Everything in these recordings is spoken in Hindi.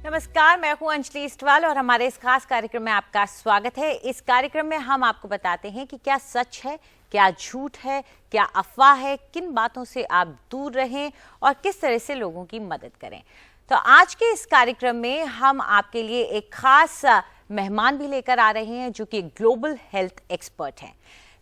नमस्कार, मैं हूं अंजलि इस्टवाल और हमारे इस खास कार्यक्रम में आपका स्वागत है। इस कार्यक्रम में हम आपको बताते हैं कि क्या सच है, क्या झूठ है, क्या अफवाह है, किन बातों से आप दूर रहें और किस तरह से लोगों की मदद करें। तो आज के इस कार्यक्रम में हम आपके लिए एक खास मेहमान भी लेकर आ रहे हैं जो कि ग्लोबल हेल्थ एक्सपर्ट हैं।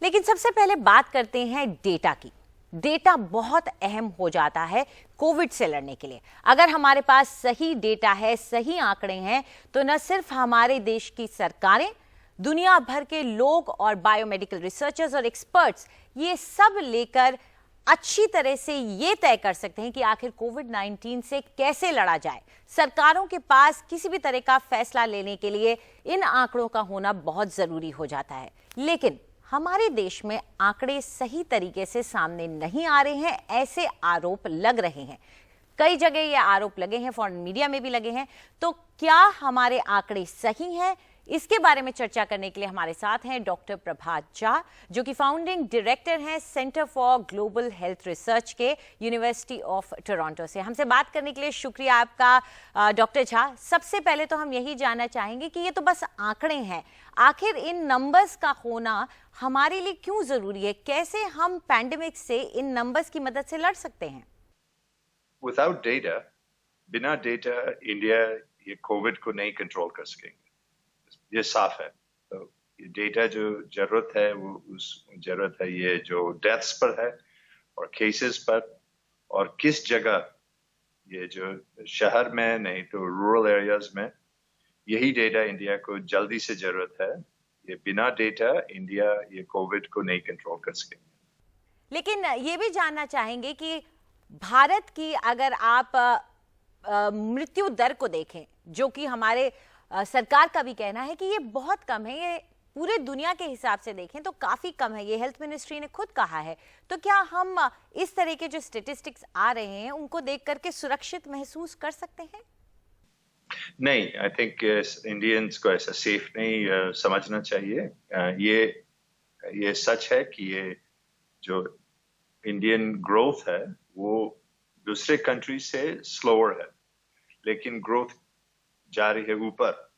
लेकिन सबसे पहले बात करते हैं डेटा की। डेटा बहुत अहम हो जाता है कोविड से लड़ने के लिए। अगर हमारे पास सही डेटा है, सही आंकड़े हैं, तो न सिर्फ हमारे देश की सरकारें, दुनिया भर के लोग और बायोमेडिकल रिसर्चर्स और एक्सपर्ट्स ये सब लेकर अच्छी तरह से ये तय कर सकते हैं कि आखिर कोविड-19 से कैसे लड़ा जाए। सरकारों के पास किसी भी तरह का फैसला लेने के लिए इन आंकड़ों का होना बहुत जरूरी हो जाता है। लेकिन हमारे देश में आंकड़े सही तरीके से सामने नहीं आ रहे हैं, ऐसे आरोप लग रहे हैं। कई जगह ये आरोप लगे हैं, फॉरेन मीडिया में भी लगे हैं। तो क्या हमारे आंकड़े सही हैं? इसके बारे में चर्चा करने के लिए हमारे साथ हैं डॉक्टर प्रभात झा, जो कि फाउंडिंग डायरेक्टर हैं centre for global health research के यूनिवर्सिटी ऑफ टोरंटो से। हमसे बात करने के लिए शुक्रिया आपका डॉक्टर झा। सबसे पहले तो हम यही जानना चाहेंगे कि ये तो बस आंकड़े हैं, आखिर इन नंबर्स का होना हमारे लिए क्यों जरूरी है? कैसे हम पैंडेमिक से इन नंबर्स की मदद से लड़ सकते हैं? Without data, बिना डेटा इंडिया ये कोविड को नहीं कंट्रोल कर सकेंगे, ये साफ है। तो ये डेटा जो जरूरत है वो उस जरूरत है ये जो डेथ्स पर है और केसेस पर, और किस जगह, ये जो शहर में नहीं तो रूरल एरियाज में, यही डेटा इंडिया को जल्दी से जरूरत है। ये बिना डेटा इंडिया ये कोविड को नहीं कंट्रोल कर सकेंगे। लेकिन ये भी जानना चाहेंगे कि भारत की अगर आप मृत्यु दर को देखें, जो कि हमारे सरकार का भी कहना है कि ये बहुत कम है, ये पूरे दुनिया के हिसाब से देखें तो काफी कम है, ये हेल्थ मिनिस्ट्री ने खुद कहा है। तो क्या हम इस तरह के जो स्टेटिस्टिक्स आ रहे हैं उनको देख करके सुरक्षित महसूस कर सकते हैं? नहीं, आई थिंक इंडियंस को ऐसा सेफ नहीं समझना चाहिए। ये सच है कि ये जो इंडियन ग्रोथ है वो दूसरे कंट्री से स्लोअर है, लेकिन ग्रोथ जारी है ऊपर।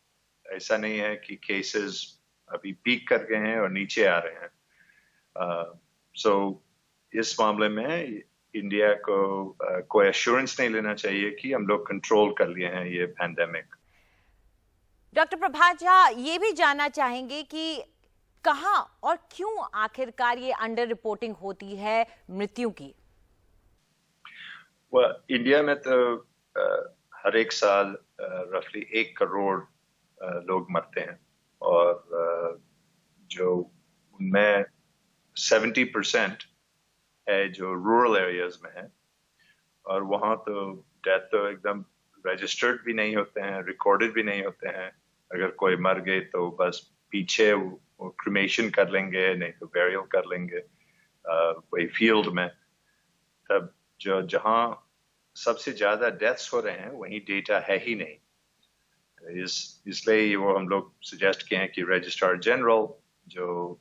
ऐसा नहीं है कि केसेस अभी पीक कर गए हैं और नीचे आ रहे हैं। सो इस मामले में इंडिया को कोई एश्योरेंस नहीं लेना चाहिए कि हम लोग कंट्रोल कर लिए हैं ये पैंडेमिक। डॉक्टर प्रभात झा, ये भी जानना चाहेंगे कि कहां और क्यों आखिरकार ये अंडर रिपोर्टिंग होती है मृत्यु की? इंडिया में तो हर एक साल रफली 1 करोड़ लोग मरते हैं, और जो उनमें 70% है जो रूरल एरियाज में है, और वहाँ तो डेथ तो एकदम रजिस्टर्ड भी नहीं होते हैं, रिकॉर्डेड भी नहीं होते हैं। अगर कोई मर गए तो बस पीछे वो क्रिमेशन कर लेंगे, नहीं तो बेरियल कर लेंगे वही फील्ड में। तब जो जहाँ सबसे ज्यादा डेथ्स हो रहे हैं वहीं डेटा है ही नहीं। इसलिए वो हम लोग सजेस्ट किए हैं कि रजिस्ट्रार जनरल, जो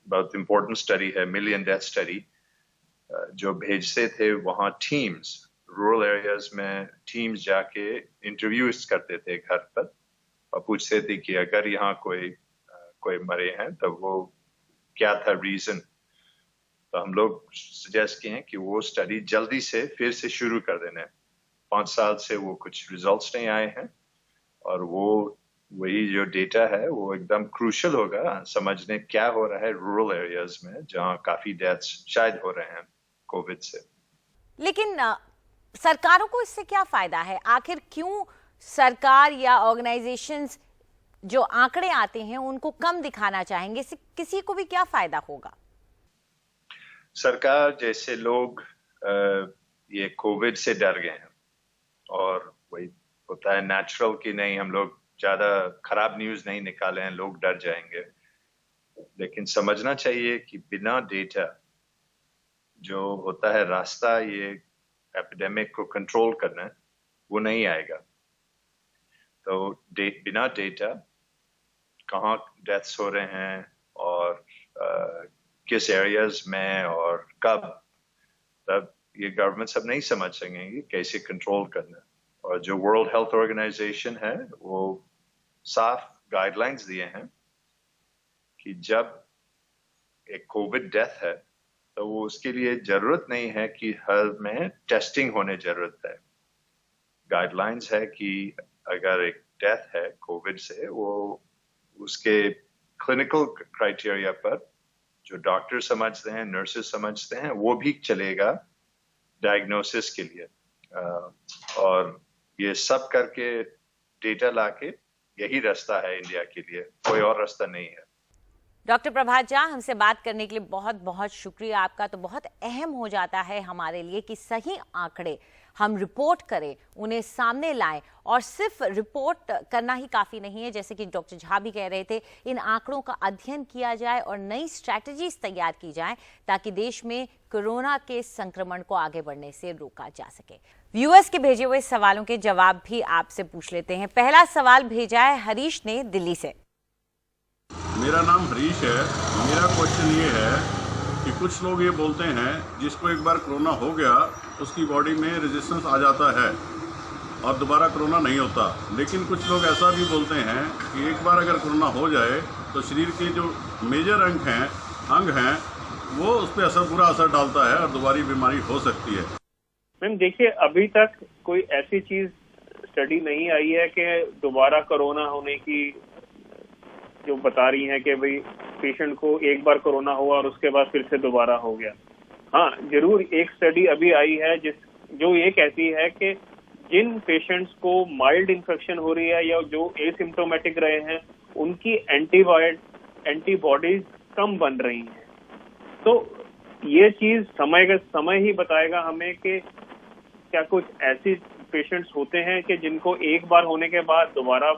बहुत इंपॉर्टेंट स्टडी है, मिलियन डेथ स्टडी, जो भेजते थे वहाँ टीम्स, रूरल एरियाज में टीम्स जाके इंटरव्यूज करते थे घर पर और पूछते थे कि अगर यहाँ कोई मरे हैं तो वो क्या था रीजन। तो हम लोग सजेस्ट किए हैं कि वो स्टडी जल्दी से फिर से शुरू कर देना है। 5 साल से वो कुछ रिजल्ट्स नहीं आए हैं, और वही जो डेटा है वो एकदम क्रूशियल होगा समझने क्या हो रहा है रूरल एरियाज में, जहाँ काफी डेथ्स शायद हो रहे हैं कोविड से। लेकिन सरकारों को इससे क्या फायदा है? आखिर क्यों सरकार या ऑर्गेनाइजेशंस जो आंकड़े आते हैं उनको कम दिखाना चाहेंगे? किसी को भी क्या फायदा होगा? सरकार जैसे लोग ये कोविड से डर गए हैं, और वही होता है नेचुरल कि नहीं, हम लोग ज्यादा खराब न्यूज नहीं निकाले हैं, लोग डर जाएंगे। लेकिन समझना चाहिए कि बिना डेटा जो होता है रास्ता ये एपिडेमिक को कंट्रोल करना, वो नहीं आएगा। तो बिना डेटा कहाँ डेथ्स हो रहे हैं और किस एरियाज में और कब, तब ये गवर्नमेंट सब नहीं समझ सकेंगे कैसे कंट्रोल करना। और जो वर्ल्ड हेल्थ ऑर्गेनाइजेशन है वो साफ गाइडलाइंस दिए हैं कि जब एक कोविड डेथ है तो वो उसके लिए जरूरत नहीं है कि हर में टेस्टिंग होने जरूरत है। गाइडलाइंस है कि अगर एक डेथ है कोविड से, वो उसके क्लिनिकल क्राइटेरिया पर जो डॉक्टर समझते हैं, नर्सेस समझते हैं, वो भी चलेगा डायग्नोसिस के लिए। और ये सब करके डेटा लाके यही रास्ता है इंडिया के लिए, कोई और रास्ता नहीं है। डॉक्टर प्रभात झा, हमसे बात करने के लिए बहुत बहुत शुक्रिया आपका। तो बहुत अहम हो जाता है हमारे लिए कि सही आंकड़े हम रिपोर्ट करें, उन्हें सामने लाएं, और सिर्फ रिपोर्ट करना ही काफ़ी नहीं है। जैसे कि डॉक्टर झा भी कह रहे थे, इन आंकड़ों का अध्ययन किया जाए और नई स्ट्रैटेजीज तैयार की जाए ताकि देश में कोरोना के संक्रमण को आगे बढ़ने से रोका जा सके। व्यूअर्स के भेजे हुए सवालों के जवाब भी आपसे पूछ लेते हैं। पहला सवाल भेजा है हरीश ने दिल्ली से। मेरा नाम हरीश है। मेरा क्वेश्चन ये है कि कुछ लोग ये बोलते हैं जिसको एक बार कोरोना हो गया उसकी बॉडी में रेजिस्टेंस आ जाता है और दोबारा कोरोना नहीं होता, लेकिन कुछ लोग ऐसा भी बोलते हैं कि एक बार अगर कोरोना हो जाए तो शरीर के जो मेजर अंग हैं वो उस पर बुरा असर डालता है और दोबारा बीमारी हो सकती है। मैम देखिए, अभी तक कोई ऐसी चीज स्टडी नहीं आई है कि दोबारा कोरोना होने की जो बता रही है कि भाई पेशेंट को एक बार कोरोना हुआ और उसके बाद फिर से दोबारा हो गया। हाँ, जरूर एक स्टडी अभी आई है जो ये कहती है कि जिन पेशेंट्स को माइल्ड इन्फेक्शन हो रही है या जो एसिम्प्टोमेटिक रहे हैं उनकी एंटीबॉडीज कम बन रही हैं। तो ये चीज समय ही बताएगा हमें कि क्या कुछ ऐसी पेशेंट्स होते हैं कि जिनको एक बार होने के बाद दोबारा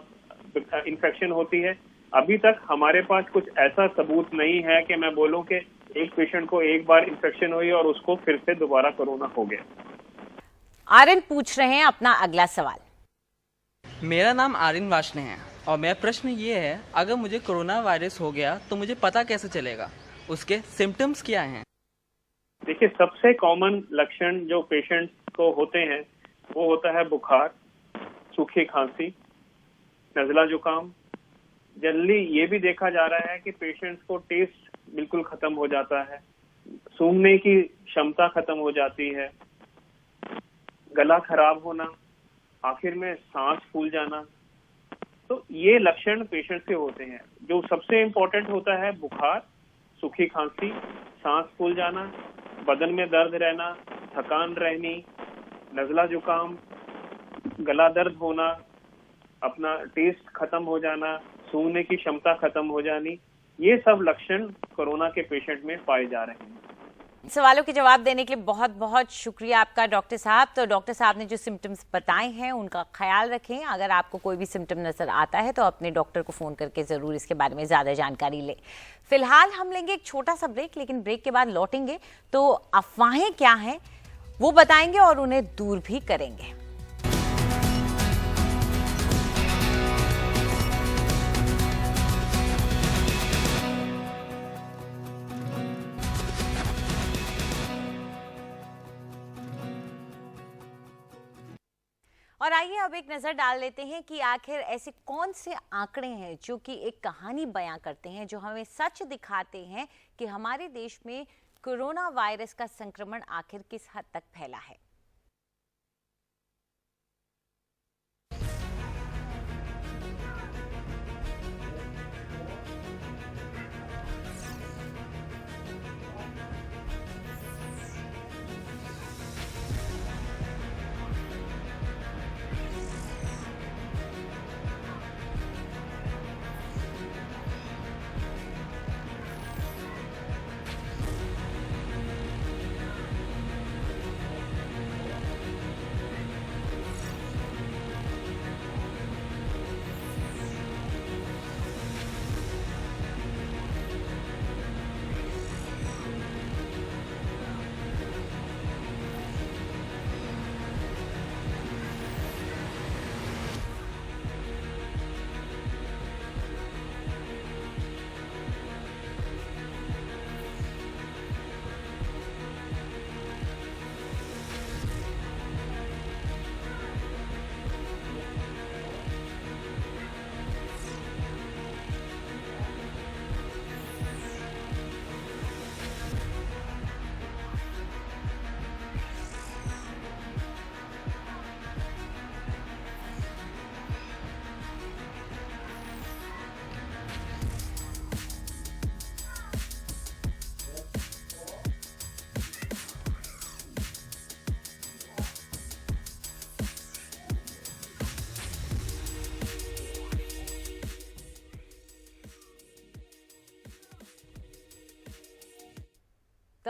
इन्फेक्शन होती है। अभी तक हमारे पास कुछ ऐसा सबूत नहीं है कि मैं बोलूं कि एक पेशेंट को एक बार इन्फेक्शन हुई और उसको फिर से दोबारा कोरोना हो गया। आर्यन पूछ रहे हैं अपना अगला सवाल। मेरा नाम आर्यन वाशने है और मेरा प्रश्न ये है, अगर मुझे कोरोना वायरस हो गया तो मुझे पता कैसे चलेगा, उसके सिम्टम्स क्या हैं? देखिए, सबसे कॉमन लक्षण जो पेशेंट को होते हैं वो होता है बुखार, सूखी खांसी, नज़ला जुकाम। जनरली ये भी देखा जा रहा है कि पेशेंट्स को टेस्ट बिल्कुल खत्म हो जाता है, सूंघने की क्षमता खत्म हो जाती है, गला खराब होना, आखिर में सांस फूल जाना। तो ये लक्षण पेशेंट के होते हैं। जो सबसे इम्पोर्टेंट होता है बुखार, सूखी खांसी, सांस फूल जाना, बदन में दर्द रहना, थकान रहनी, नज़ला जुकाम, गला दर्द होना, अपना टेस्ट खत्म हो जाना, सूंघने की क्षमता खत्म हो जानी, ये सब लक्षण कोरोना के पेशेंट में पाए जा रहे हैं। सवालों के जवाब देने के लिए बहुत बहुत शुक्रिया आपका डॉक्टर साहब। तो डॉक्टर साहब ने जो सिम्टम्स बताए हैं उनका ख्याल रखें। अगर आपको कोई भी सिम्टम नजर आता है तो अपने डॉक्टर को फोन करके जरूर इसके बारे में ज्यादा जानकारी लें। फिलहाल हम लेंगे एक छोटा सा ब्रेक, लेकिन ब्रेक के बाद लौटेंगे तो अफवाहें क्या हैं वो बताएंगे और उन्हें दूर भी करेंगे। और आइए अब एक नजर डाल लेते हैं कि आखिर ऐसे कौन से आंकड़े हैं जो कि एक कहानी बयां करते हैं, जो हमें सच दिखाते हैं कि हमारे देश में कोरोना वायरस का संक्रमण आखिर किस हद तक फैला है।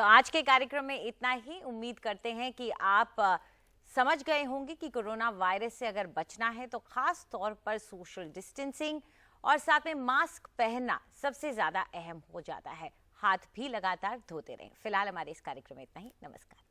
तो आज के कार्यक्रम में इतना ही। उम्मीद करते हैं कि आप समझ गए होंगे कि कोरोना वायरस से अगर बचना है तो खास तौर पर सोशल डिस्टेंसिंग और साथ में मास्क पहनना सबसे ज्यादा अहम हो जाता है। हाथ भी लगातार धोते रहें। फिलहाल हमारे इस कार्यक्रम में इतना ही। नमस्कार।